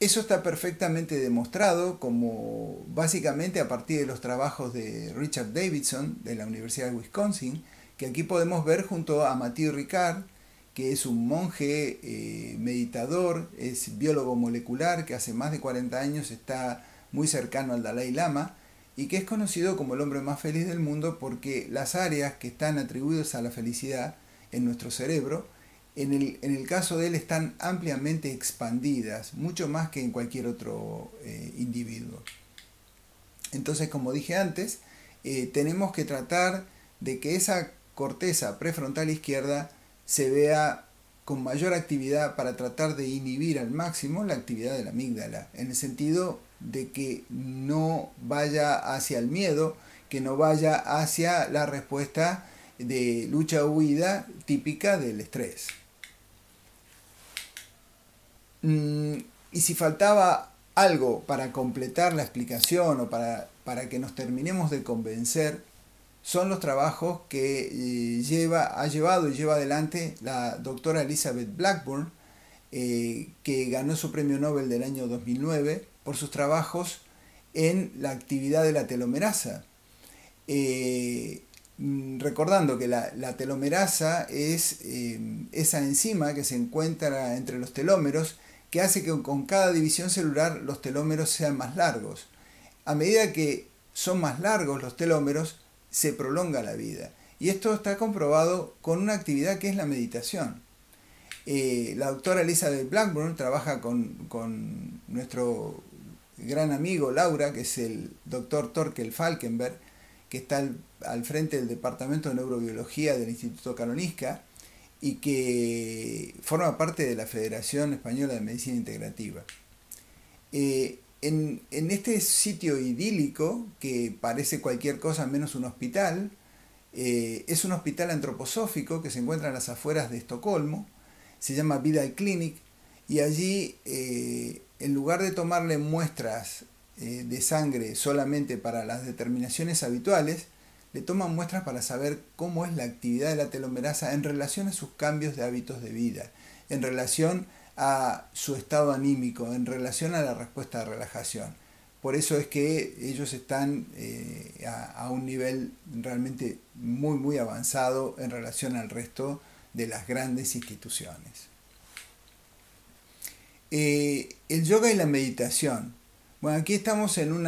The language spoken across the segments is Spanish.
Eso está perfectamente demostrado como básicamente a partir de los trabajos de Richard Davidson de la Universidad de Wisconsin, que aquí podemos ver junto a Mathieu Ricard, que es un monje meditador, es biólogo molecular, que hace más de 40 años está muy cercano al Dalai Lama y que es conocido como el hombre más feliz del mundo porque las áreas que están atribuidas a la felicidad en nuestro cerebro en el caso de él están ampliamente expandidas, mucho más que en cualquier otro individuo. Entonces, como dije antes, tenemos que tratar de que esa corteza prefrontal izquierda se vea con mayor actividad para tratar de inhibir al máximo la actividad de la amígdala, en el sentido de que no vaya hacia el miedo, que no vaya hacia la respuesta de lucha o huida típica del estrés. Y si faltaba algo para completar la explicación o para que nos terminemos de convencer, son los trabajos que ha llevado y lleva adelante la doctora Elizabeth Blackburn, que ganó su premio Nobel del año 2009 por sus trabajos en la actividad de la telomerasa. Recordando que la telomerasa es esa enzima que se encuentra entre los telómeros que hace que con cada división celular los telómeros sean más largos. A medida que son más largos los telómeros, se prolonga la vida. Y esto está comprobado con una actividad que es la meditación. La doctora Elizabeth Blackburn trabaja con nuestro gran amigo Laura, que es el doctor Torkel Falkenberg, que está al frente del Departamento de Neurobiología del Instituto Karolinska y que forma parte de la Federación Española de Medicina Integrativa. En este sitio idílico, que parece cualquier cosa menos un hospital, es un hospital antroposófico que se encuentra en las afueras de Estocolmo, se llama Vidal Clinic, y allí, en lugar de tomarle muestras de sangre solamente para las determinaciones habituales, le toman muestras para saber cómo es la actividad de la telomerasa en relación a sus cambios de hábitos de vida, en relación a su estado anímico, en relación a la respuesta de relajación. Por eso es que ellos están a un nivel realmente muy muy avanzado en relación al resto de las grandes instituciones. El yoga y la meditación. Bueno, aquí estamos en un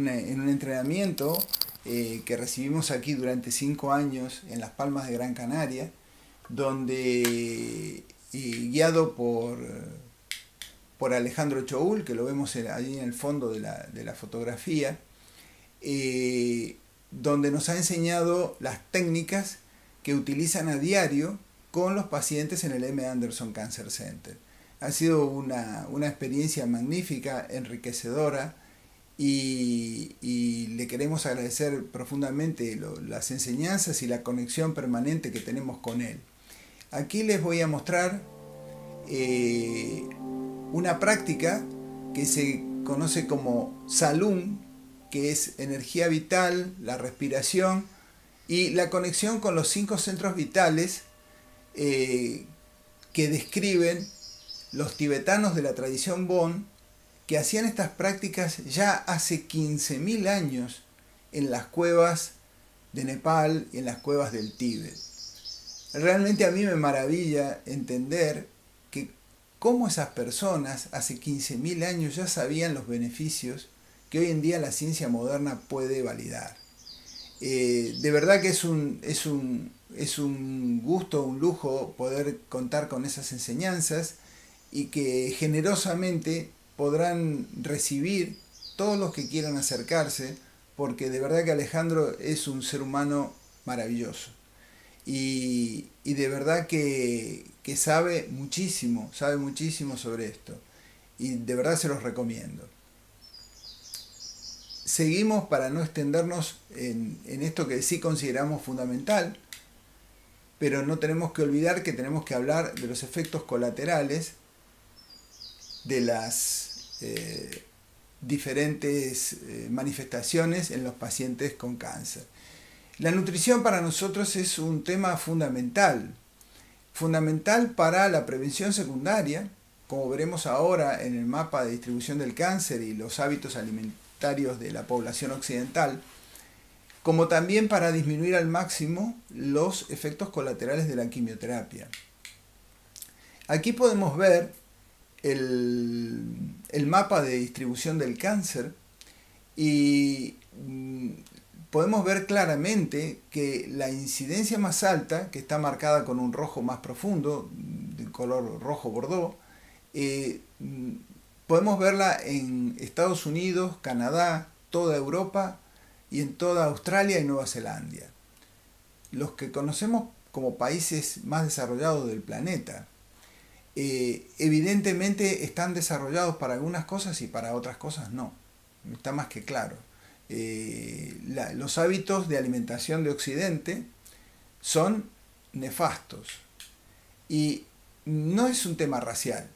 entrenamiento que recibimos aquí durante 5 años en las Palmas de Gran Canaria, donde guiado por Alejandro Choul, que lo vemos allí en el fondo de la fotografía, donde nos ha enseñado las técnicas que utilizan a diario con los pacientes en el M. Anderson Cancer Center. Ha sido una experiencia magnífica, enriquecedora, y le queremos agradecer profundamente las enseñanzas y la conexión permanente que tenemos con él. Aquí les voy a mostrar una práctica que se conoce como Salum, que es energía vital, la respiración y la conexión con los 5 centros vitales que describen los tibetanos de la tradición Bon, que hacían estas prácticas ya hace 15.000 años en las cuevas de Nepal y en las cuevas del Tíbet. Realmente a mí me maravilla entender que cómo esas personas hace 15.000 años ya sabían los beneficios que hoy en día la ciencia moderna puede validar. De verdad que es un gusto, un lujo poder contar con esas enseñanzas y que generosamente podrán recibir todos los que quieran acercarse, porque de verdad que Alejandro es un ser humano maravilloso y de verdad que sabe muchísimo sobre esto y de verdad se los recomiendo. Seguimos para no extendernos en esto que sí consideramos fundamental, pero no tenemos que olvidar que tenemos que hablar de los efectos colaterales de las diferentes manifestaciones en los pacientes con cáncer. La nutrición para nosotros es un tema fundamental para la prevención secundaria, como veremos ahora en el mapa de distribución del cáncer y los hábitos alimentarios de la población occidental, como también para disminuir al máximo los efectos colaterales de la quimioterapia. Aquí podemos ver el mapa de distribución del cáncer y podemos ver claramente que la incidencia más alta, que está marcada con un rojo más profundo, de color rojo bordó, podemos verla en Estados Unidos, Canadá, toda Europa y en toda Australia y Nueva Zelanda. Los que conocemos como países más desarrollados del planeta. Evidentemente están desarrollados para algunas cosas y para otras cosas no. Está más que claro. Los hábitos de alimentación de Occidente son nefastos. Y no es un tema racial.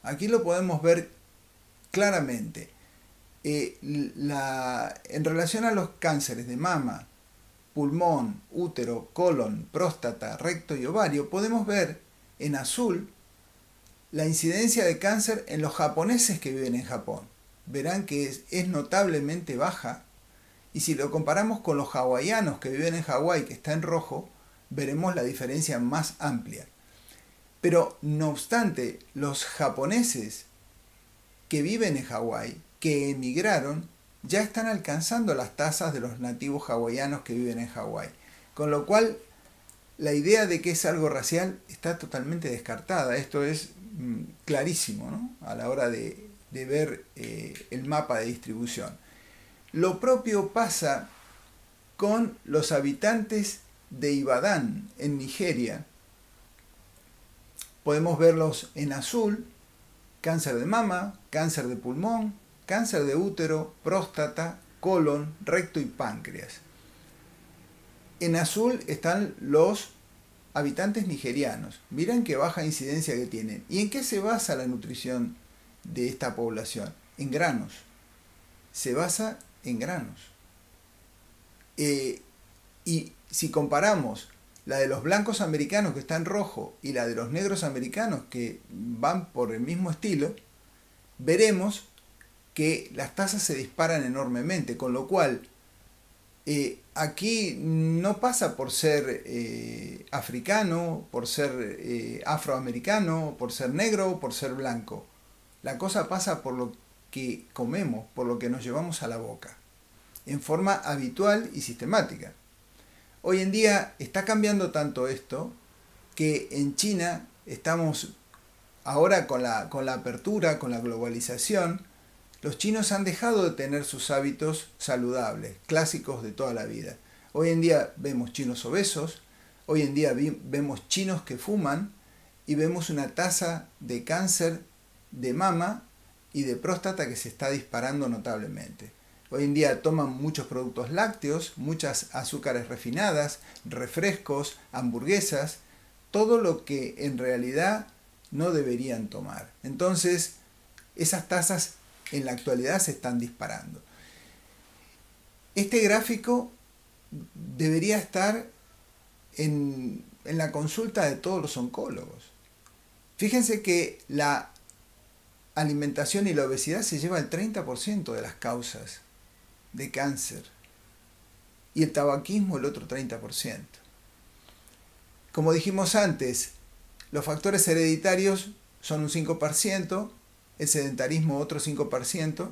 Aquí lo podemos ver claramente. En relación a los cánceres de mama, pulmón, útero, colon, próstata, recto y ovario, podemos ver en azul la incidencia de cáncer en los japoneses que viven en Japón. Verán que es notablemente baja, y si lo comparamos con los hawaianos que viven en Hawái, que está en rojo, veremos la diferencia más amplia. Pero no obstante, los japoneses que viven en Hawái, que emigraron, ya están alcanzando las tasas de los nativos hawaianos que viven en Hawái. Con lo cual, la idea de que es algo racial está totalmente descartada. Esto es clarísimo, ¿no? A la hora de ver el mapa de distribución. Lo propio pasa con los habitantes de Ibadan, en Nigeria. Podemos verlos en azul: cáncer de mama, cáncer de pulmón, cáncer de útero, próstata, colon, recto y páncreas. En azul están los habitantes nigerianos. Miren qué baja incidencia que tienen. ¿Y en qué se basa la nutrición de esta población? En granos. Se basa en granos. Y si comparamos la de los blancos americanos, que está en rojo, y la de los negros americanos, que van por el mismo estilo, veremos que las tasas se disparan enormemente, con lo cual aquí no pasa por ser africano, por ser afroamericano, por ser negro, por ser blanco. La cosa pasa por lo que comemos, por lo que nos llevamos a la boca, en forma habitual y sistemática. Hoy en día está cambiando tanto esto que en China estamos ahora con la apertura, con la globalización. Los chinos han dejado de tener sus hábitos saludables, clásicos de toda la vida. Hoy en día vemos chinos obesos, hoy en día vemos chinos que fuman y vemos una tasa de cáncer de mama y de próstata que se está disparando notablemente. Hoy en día toman muchos productos lácteos, muchas azúcares refinadas, refrescos, hamburguesas, todo lo que en realidad no deberían tomar. Entonces, esas tasas en la actualidad se están disparando. Este gráfico debería estar en la consulta de todos los oncólogos. Fíjense que la alimentación y la obesidad se lleva el 30% de las causas de cáncer y el tabaquismo el otro 30%. Como dijimos antes, los factores hereditarios son un 5%, el sedentarismo otro 5%,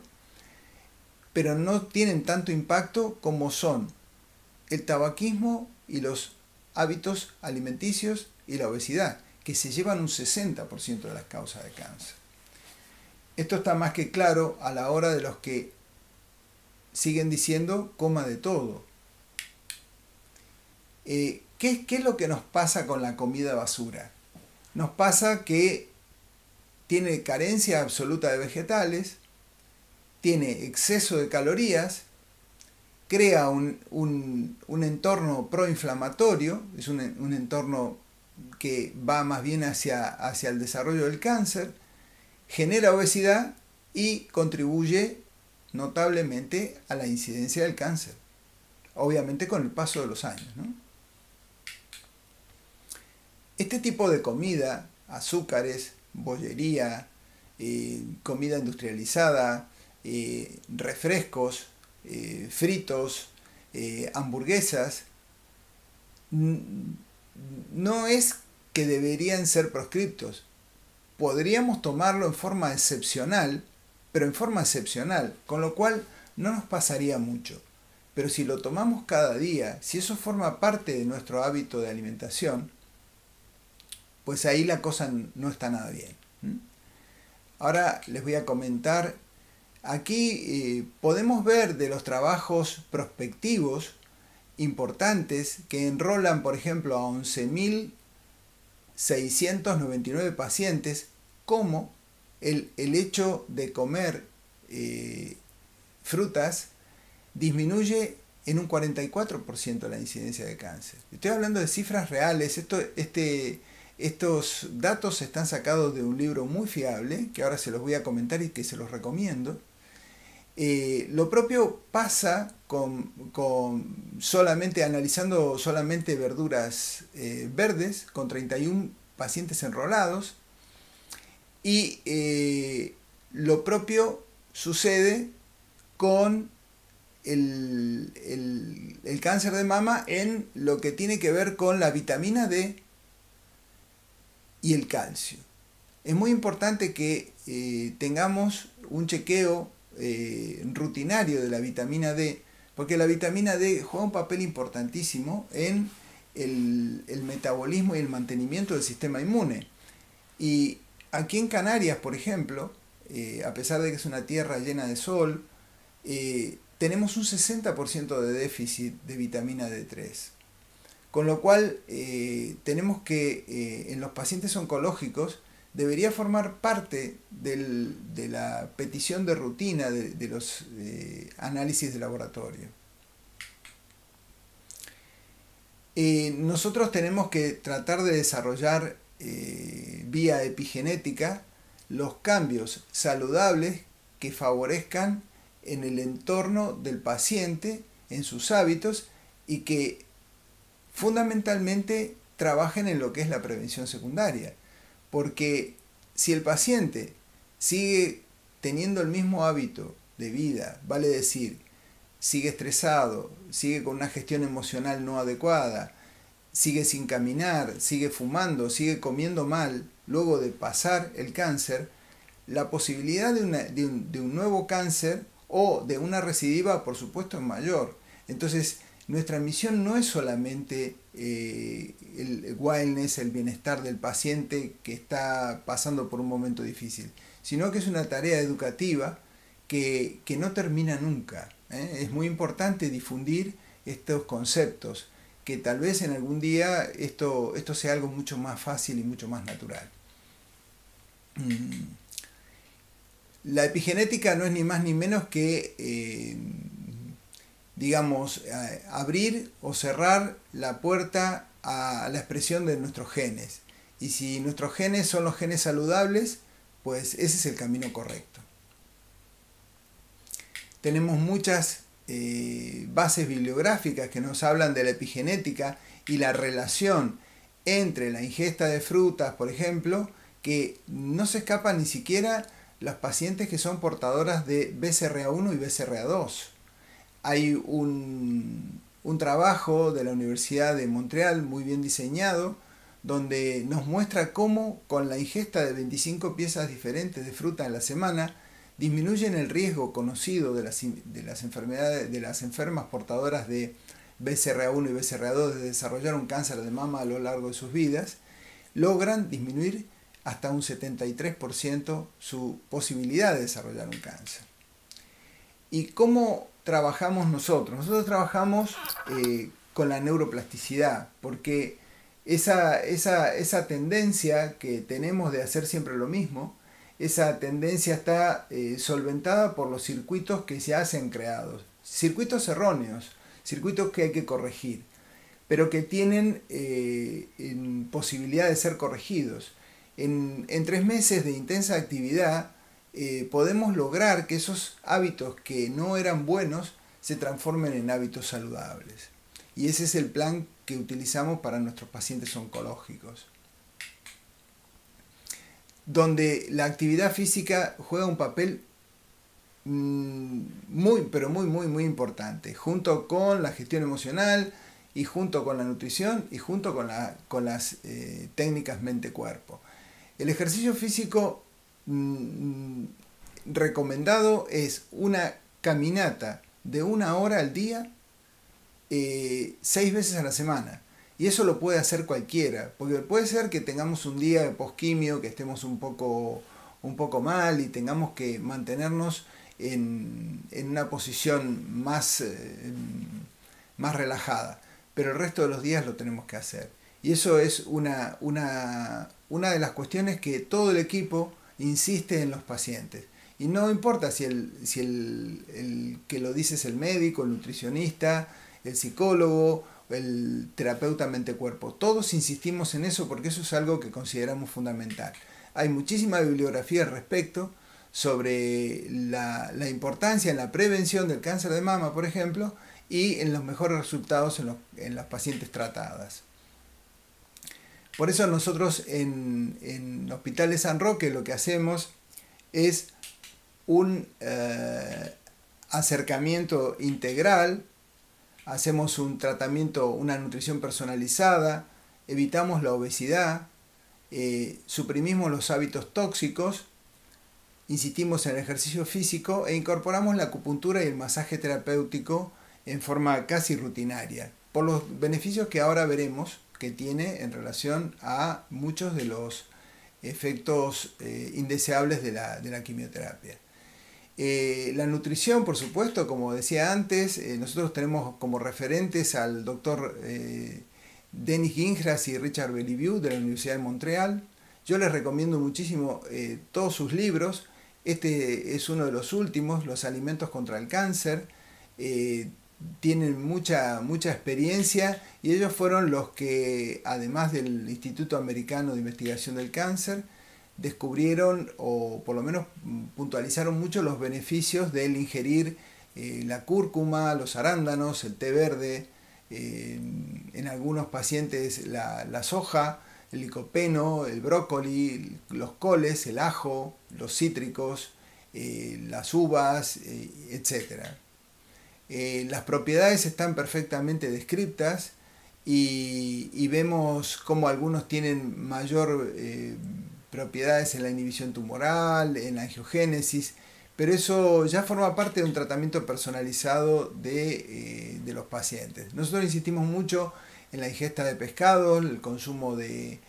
pero no tienen tanto impacto como son el tabaquismo y los hábitos alimenticios y la obesidad, que se llevan un 60% de las causas de cáncer. Esto está más que claro a la hora de los que siguen diciendo coma de todo. ¿Qué es lo que nos pasa con la comida basura? Nos pasa que tiene carencia absoluta de vegetales, tiene exceso de calorías, crea un entorno proinflamatorio, es un entorno que va más bien hacia el desarrollo del cáncer, genera obesidad y contribuye notablemente a la incidencia del cáncer, obviamente con el paso de los años, ¿no? Este tipo de comida, azúcares, bollería, comida industrializada, refrescos, fritos, hamburguesas, no es que deberían ser proscriptos. Podríamos tomarlo en forma excepcional, pero en forma excepcional, con lo cual no nos pasaría mucho. Pero si lo tomamos cada día, si eso forma parte de nuestro hábito de alimentación, pues ahí la cosa no está nada bien. Ahora les voy a comentar, aquí podemos ver de los trabajos prospectivos importantes que enrolan, por ejemplo, a 11.699 pacientes, como el hecho de comer frutas disminuye en un 44% la incidencia de cáncer. Estoy hablando de cifras reales. Estos datos están sacados de un libro muy fiable, que ahora se los voy a comentar y que se los recomiendo. Lo propio pasa con analizando solamente verduras verdes, con 31 pacientes enrolados, y lo propio sucede con el cáncer de mama en lo que tiene que ver con la vitamina D y el calcio. Es muy importante que tengamos un chequeo rutinario de la vitamina D, porque la vitamina D juega un papel importantísimo en el metabolismo y el mantenimiento del sistema inmune. Y aquí en Canarias, por ejemplo, a pesar de que es una tierra llena de sol, tenemos un 60% de déficit de vitamina D3. Con lo cual, tenemos que, en los pacientes oncológicos, debería formar parte de la petición de rutina de los análisis de laboratorio. Nosotros tenemos que tratar de desarrollar vía epigenética los cambios saludables que favorezcan en el entorno del paciente, en sus hábitos, y que fundamentalmente trabajen en lo que es la prevención secundaria. Porque si el paciente sigue teniendo el mismo hábito de vida, vale decir, sigue estresado, sigue con una gestión emocional no adecuada, sigue sin caminar, sigue fumando, sigue comiendo mal, luego de pasar el cáncer, la posibilidad de un nuevo cáncer o de una recidiva, por supuesto, es mayor. Entonces, nuestra misión no es solamente el wellness, el bienestar del paciente que está pasando por un momento difícil, sino que es una tarea educativa que no termina nunca. Es muy importante difundir estos conceptos, que tal vez en algún día esto sea algo mucho más fácil y mucho más natural. La epigenética no es ni más ni menos que digamos, abrir o cerrar la puerta a la expresión de nuestros genes. Y si nuestros genes son los genes saludables, pues ese es el camino correcto. Tenemos muchas bases bibliográficas que nos hablan de la epigenética y la relación entre la ingesta de frutas, por ejemplo, que no se escapan ni siquiera las pacientes que son portadoras de BCRA1 y BCRA2. Hay un trabajo de la Universidad de Montreal muy bien diseñado, donde nos muestra cómo con la ingesta de 25 piezas diferentes de fruta en la semana disminuyen el riesgo conocido de las enfermedades, de las enfermas portadoras de BCRA1 y BCRA2 de desarrollar un cáncer de mama a lo largo de sus vidas. Logran disminuir hasta un 73% su posibilidad de desarrollar un cáncer. ¿Y cómo trabajamos nosotros? Nosotros trabajamos con la neuroplasticidad, porque esa tendencia que tenemos de hacer siempre lo mismo, esa tendencia está solventada por los circuitos que se hacen creados, circuitos erróneos, circuitos que hay que corregir, pero que tienen posibilidad de ser corregidos. En 3 meses de intensa actividad podemos lograr que esos hábitos que no eran buenos se transformen en hábitos saludables. Y ese es el plan que utilizamos para nuestros pacientes oncológicos. donde la actividad física juega un papel pero muy importante, junto con la gestión emocional y junto con la nutrición y junto con las técnicas mente-cuerpo. El ejercicio físico recomendado es una caminata de 1 hora al día, 6 veces a la semana. Y eso lo puede hacer cualquiera, porque puede ser que tengamos un día de posquimio, que estemos un poco mal y tengamos que mantenernos en una posición más relajada, pero el resto de los días lo tenemos que hacer. Y eso es una de las cuestiones que todo el equipo insiste en los pacientes. Y no importa si el que lo dice es el médico, el nutricionista, el psicólogo, el terapeuta mente-cuerpo. Todos insistimos en eso porque eso es algo que consideramos fundamental. Hay muchísima bibliografía al respecto sobre la importancia en la prevención del cáncer de mama, por ejemplo, y en los mejores resultados en las pacientes tratadas. Por eso nosotros en Hospital de San Roque lo que hacemos es un acercamiento integral, hacemos un tratamiento, una nutrición personalizada, evitamos la obesidad, suprimimos los hábitos tóxicos, insistimos en el ejercicio físico e incorporamos la acupuntura y el masaje terapéutico en forma casi rutinaria, por los beneficios que ahora veremos que tiene en relación a muchos de los efectos indeseables de la quimioterapia. La nutrición, por supuesto, como decía antes, nosotros tenemos como referentes al doctor Denis Gingras y Richard Belliveau de la Universidad de Montreal. Yo les recomiendo muchísimo todos sus libros. Este es uno de los últimos, Los alimentos contra el cáncer. Tienen mucha experiencia y ellos fueron los que, además del Instituto Americano de Investigación del Cáncer, descubrieron o por lo menos puntualizaron mucho los beneficios del ingerir la cúrcuma, los arándanos, el té verde, en algunos pacientes la soja, el licopeno, el brócoli, los coles, el ajo, los cítricos, las uvas, etc. Las propiedades están perfectamente descritas y vemos cómo algunos tienen mayor propiedades en la inhibición tumoral, en la angiogénesis, pero eso ya forma parte de un tratamiento personalizado de los pacientes. Nosotros insistimos mucho en la ingesta de pescado, el consumo de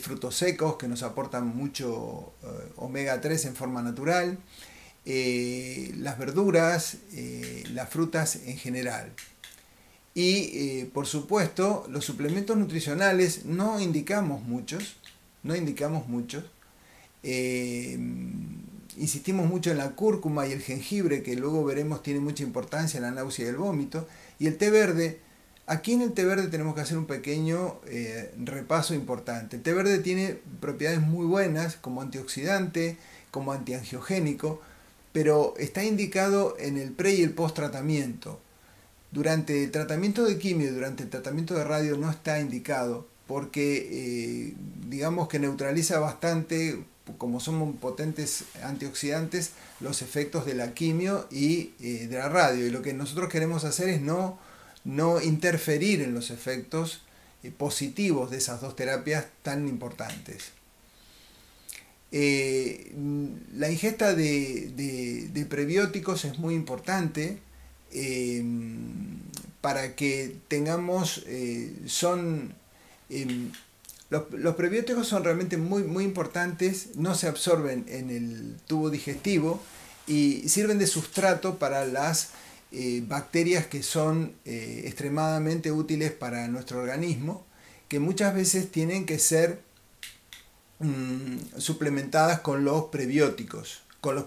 frutos secos que nos aportan mucho omega 3 en forma natural, las verduras, las frutas en general. Y por supuesto los suplementos nutricionales no indicamos muchos. Insistimos mucho en la cúrcuma y el jengibre, que luego veremos tiene mucha importancia en la náusea y el vómito. Y el té verde, aquí en el té verde tenemos que hacer un pequeño repaso importante. El té verde tiene propiedades muy buenas como antioxidante, como antiangiogénico, pero está indicado en el pre y el post tratamiento. Durante el tratamiento de quimio y durante el tratamiento de radio no está indicado porque digamos que neutraliza bastante, como son potentes antioxidantes, los efectos de la quimio y de la radio. Y lo que nosotros queremos hacer es no interferir en los efectos positivos de esas dos terapias tan importantes. La ingesta de prebióticos es muy importante para que tengamos, los prebióticos son realmente muy importantes, no se absorben en el tubo digestivo y sirven de sustrato para las bacterias que son extremadamente útiles para nuestro organismo, que muchas veces tienen que ser suplementadas con los prebióticos, con los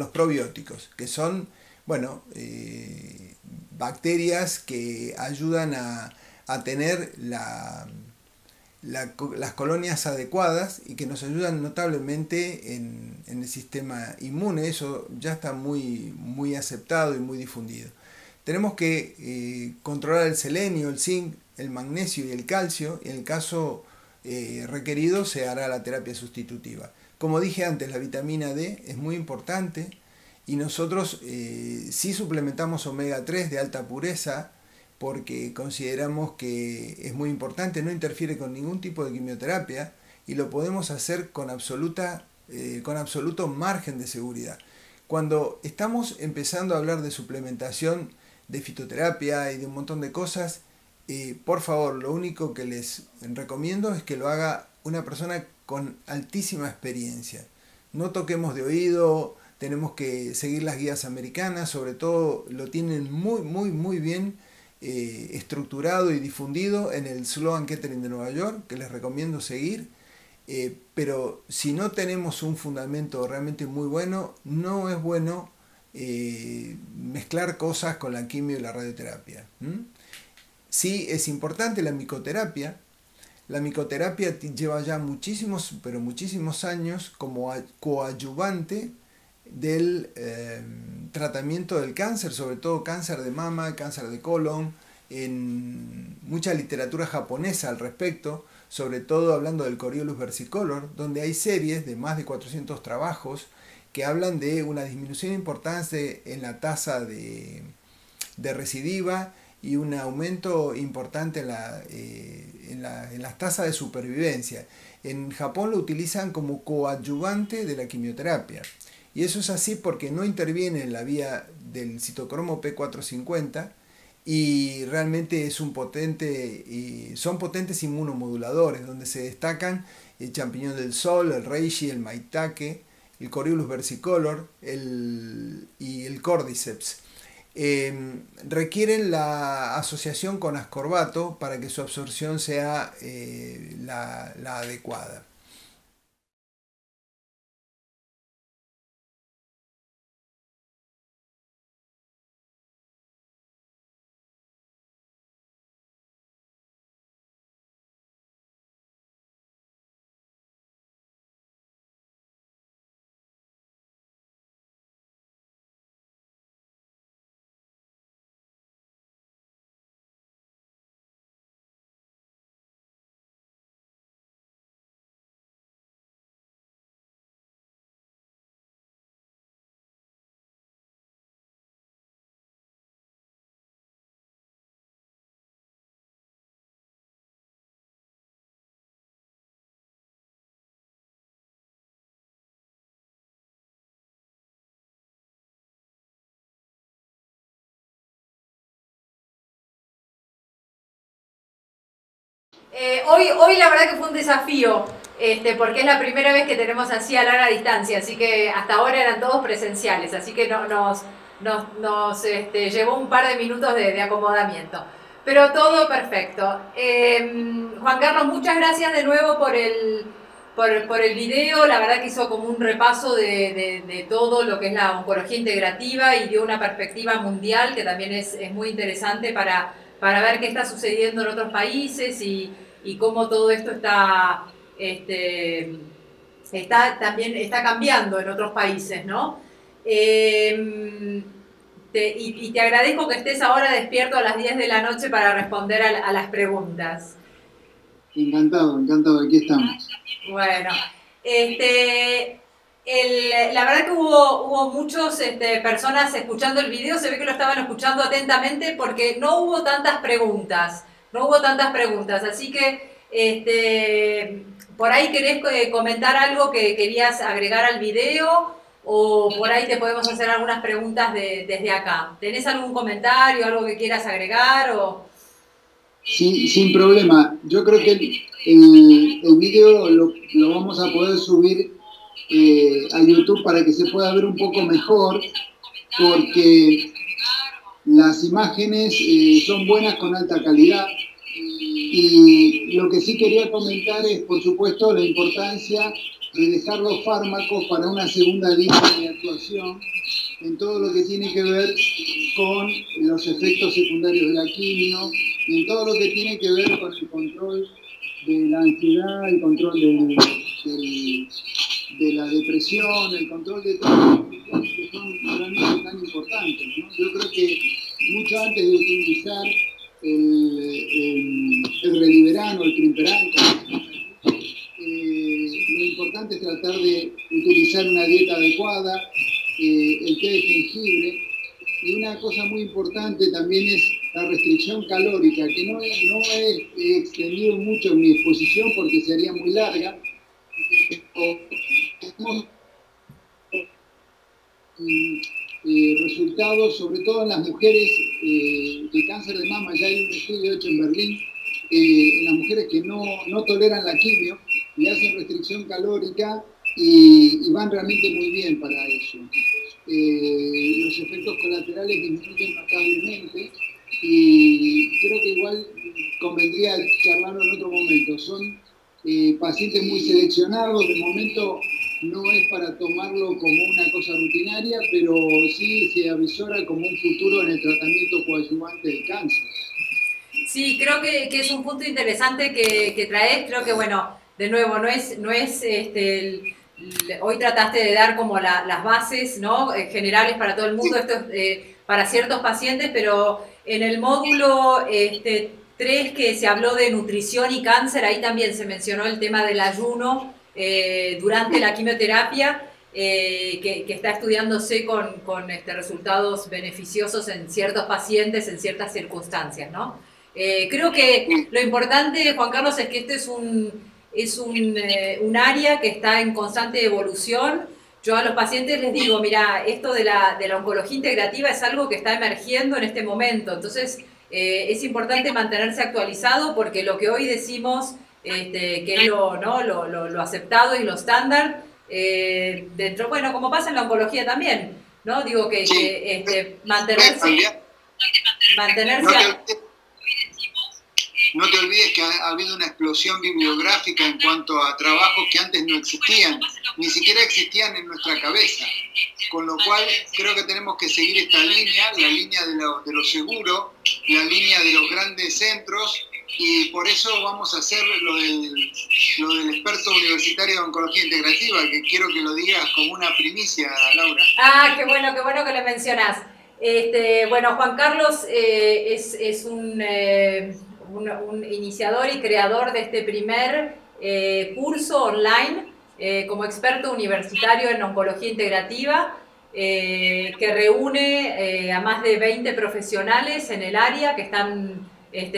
probióticos, que son, bueno, bacterias que ayudan a tener las colonias adecuadas y que nos ayudan notablemente en el sistema inmune. Eso ya está muy aceptado y muy difundido. Tenemos que controlar el selenio, el zinc, el magnesio y el calcio. En el caso requerido, se hará la terapia sustitutiva. Como dije antes, la vitamina D es muy importante y nosotros sí suplementamos omega 3 de alta pureza porque consideramos que es muy importante, no interfiere con ningún tipo de quimioterapia y lo podemos hacer con absoluto margen de seguridad. Cuando estamos empezando a hablar de suplementación, de fitoterapia y de un montón de cosas, por favor, lo único que les recomiendo es que lo haga una persona con altísima experiencia. No toquemos de oído, tenemos que seguir las guías americanas, sobre todo lo tienen muy bien estructurado y difundido en el Sloan Kettering de Nueva York, que les recomiendo seguir. Pero si no tenemos un fundamento realmente muy bueno, no es bueno mezclar cosas con la quimio y la radioterapia. Sí es importante la micoterapia. La micoterapia lleva ya muchísimos, pero muchísimos años como coadyuvante del tratamiento del cáncer, sobre todo cáncer de mama, cáncer de colon, en mucha literatura japonesa al respecto, sobre todo hablando del Coriolus versicolor, donde hay series de más de 400 trabajos que hablan de una disminución importante en la tasa de recidiva y un aumento importante en las tasas de supervivencia. En Japón lo utilizan como coadyuvante de la quimioterapia. Y eso es así porque no interviene en la vía del citocromo P450 y realmente es son potentes inmunomoduladores, donde se destacan el champiñón del sol, el reishi, el maitake, el Coriolus versicolor y el cordyceps. Requieren la asociación con ascorbato para que su absorción sea la adecuada. Hoy la verdad que fue un desafío, porque es la primera vez que tenemos así a larga distancia, así que hasta ahora eran todos presenciales, así que nos llevó un par de minutos de acomodamiento. Pero todo perfecto. Juan Carlos, muchas gracias de nuevo por el video. La verdad que hizo como un repaso de todo lo que es la oncología integrativa y dio una perspectiva mundial que también es muy interesante para ver qué está sucediendo en otros países y cómo todo esto también está cambiando en otros países, ¿no? Y te agradezco que estés ahora despierto a las 10 de la noche para responder a las preguntas. Encantado, aquí estamos. Bueno, la verdad que hubo muchas personas escuchando el video, se ve que lo estaban escuchando atentamente porque no hubo tantas preguntas, así que por ahí querés comentar algo que querías agregar al video o por ahí te podemos hacer algunas preguntas desde acá. ¿Tenés algún comentario, algo que quieras agregar o...? Sin problema. Yo creo que el video lo vamos a poder subir a YouTube para que se pueda ver un poco mejor, porque las imágenes son buenas con alta calidad. Y lo que sí quería comentar es, por supuesto, la importancia de dejar los fármacos para una segunda línea de actuación en todo lo que tiene que ver con los efectos secundarios de la quimio y en todo lo que tiene que ver con el control de la ansiedad, el control de la depresión, el control de todas las cuestiones que son realmente tan importantes, ¿no? Yo creo que mucho antes de utilizar el Reliberan o el Trimperan, lo importante es tratar de utilizar una dieta adecuada, el té de jengibre, y una cosa muy importante también es la restricción calórica, que no he extendido mucho mi exposición porque sería muy larga, pero resultados, sobre todo en las mujeres de cáncer de mama. Ya hay un estudio hecho en Berlín, en las mujeres que no toleran la quimio, le hacen restricción calórica y van realmente muy bien para eso. Los efectos colaterales disminuyen notablemente y creo que igual convendría charlarlo en otro momento. Son pacientes muy seleccionados, de momento no es para tomarlo como una cosa rutinaria, pero sí se avisora como un futuro en el tratamiento coadyuvante del cáncer. Sí, creo que es un punto interesante que traes. Creo que, bueno, de nuevo, no es hoy trataste de dar como las bases, ¿no? Generales para todo el mundo, esto es para ciertos pacientes, pero en el módulo 3 que se habló de nutrición y cáncer, ahí también se mencionó el tema del ayuno durante la quimioterapia, que está estudiándose con resultados beneficiosos en ciertos pacientes, en ciertas circunstancias, ¿no? Creo que lo importante, Juan Carlos, es que este es un área que está en constante evolución. Yo a los pacientes les digo, mira, esto de la oncología integrativa es algo que está emergiendo en este momento, entonces es importante mantenerse actualizado porque lo que hoy decimos, que es lo aceptado y lo estándar, dentro, bueno, como pasa en la oncología también, ¿no? Digo que mantenerse... No te olvides que ha habido una explosión bibliográfica en cuanto a trabajos que antes no existían, ni siquiera existían en nuestra cabeza. Con lo cual creo que tenemos que seguir esta línea, la línea de lo seguro, la línea de los grandes centros, y por eso vamos a hacer lo del experto universitario de oncología integrativa, que quiero que lo digas como una primicia, Laura. Ah, qué bueno que lo mencionás. Bueno, Juan Carlos es un iniciador y creador de este primer curso online como experto universitario en oncología integrativa, que reúne a más de 20 profesionales en el área que están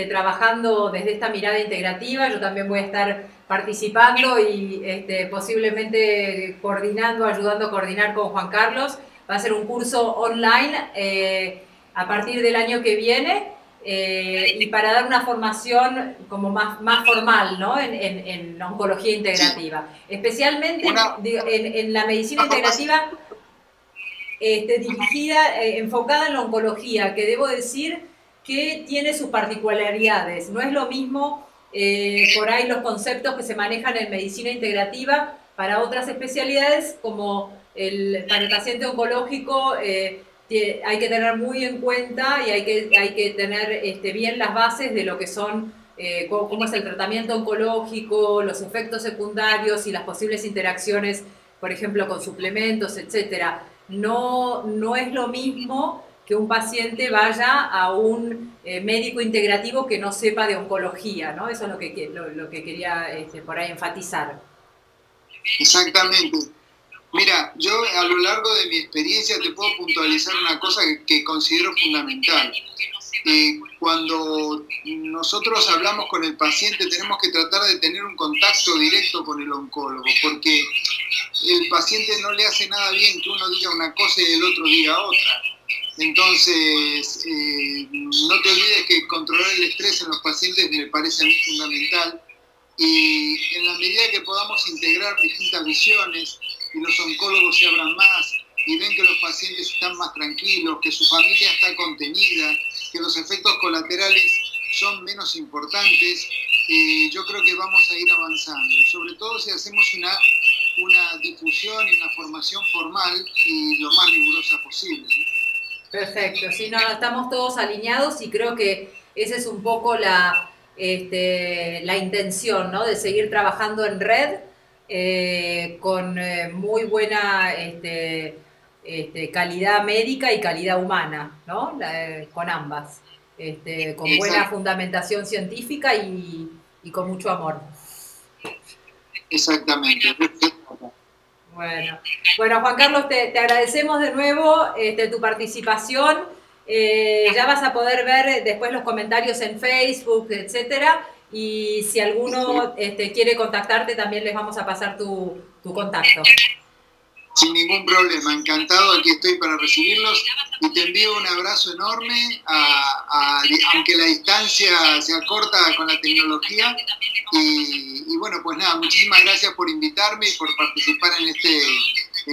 trabajando desde esta mirada integrativa. Yo también voy a estar participando y posiblemente coordinando, ayudando a coordinar con Juan Carlos. Va a ser un curso online a partir del año que viene. Y para dar una formación como más formal, ¿no? en oncología integrativa. Especialmente en la medicina integrativa dirigida, enfocada en la oncología, que debo decir que tiene sus particularidades. No es lo mismo por ahí los conceptos que se manejan en medicina integrativa para otras especialidades, como para el paciente oncológico. Hay que tener muy en cuenta y hay que tener bien las bases de lo que son, cómo es el tratamiento oncológico, los efectos secundarios y las posibles interacciones, por ejemplo, con suplementos, etcétera. No es lo mismo que un paciente vaya a un médico integrativo que no sepa de oncología, ¿no? Eso es lo que quería por ahí enfatizar. Exactamente. Mira, yo a lo largo de mi experiencia te puedo puntualizar una cosa que considero fundamental. Cuando nosotros hablamos con el paciente tenemos que tratar de tener un contacto directo con el oncólogo, porque el paciente no le hace nada bien que uno diga una cosa y el otro diga otra. Entonces, no te olvides que controlar el estrés en los pacientes me parece a mí fundamental, y en la medida que podamos integrar distintas visiones y los oncólogos se abran más y ven que los pacientes están más tranquilos, que su familia está contenida, que los efectos colaterales son menos importantes, yo creo que vamos a ir avanzando. Y sobre todo si hacemos una difusión y una formación formal y lo más rigurosa posible. Perfecto, sí, no, estamos todos alineados y creo que esa es un poco la intención, ¿no? De seguir trabajando en red con muy buena calidad médica y calidad humana, ¿no? Con ambas, con buena fundamentación científica y con mucho amor. Exactamente. Bueno, Juan Carlos, te agradecemos de nuevo tu participación. Ya vas a poder ver después los comentarios en Facebook, etcétera. Y si alguno quiere contactarte, también les vamos a pasar tu contacto. Sin ningún problema, encantado, aquí estoy para recibirlos y te envío un abrazo enorme, aunque la distancia sea corta con la tecnología. Y bueno, pues nada, muchísimas gracias por invitarme y por participar en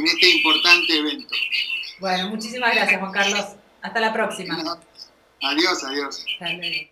este importante evento. Bueno, muchísimas gracias, Juan Carlos. Hasta la próxima. Adiós, adiós. Hasta luego.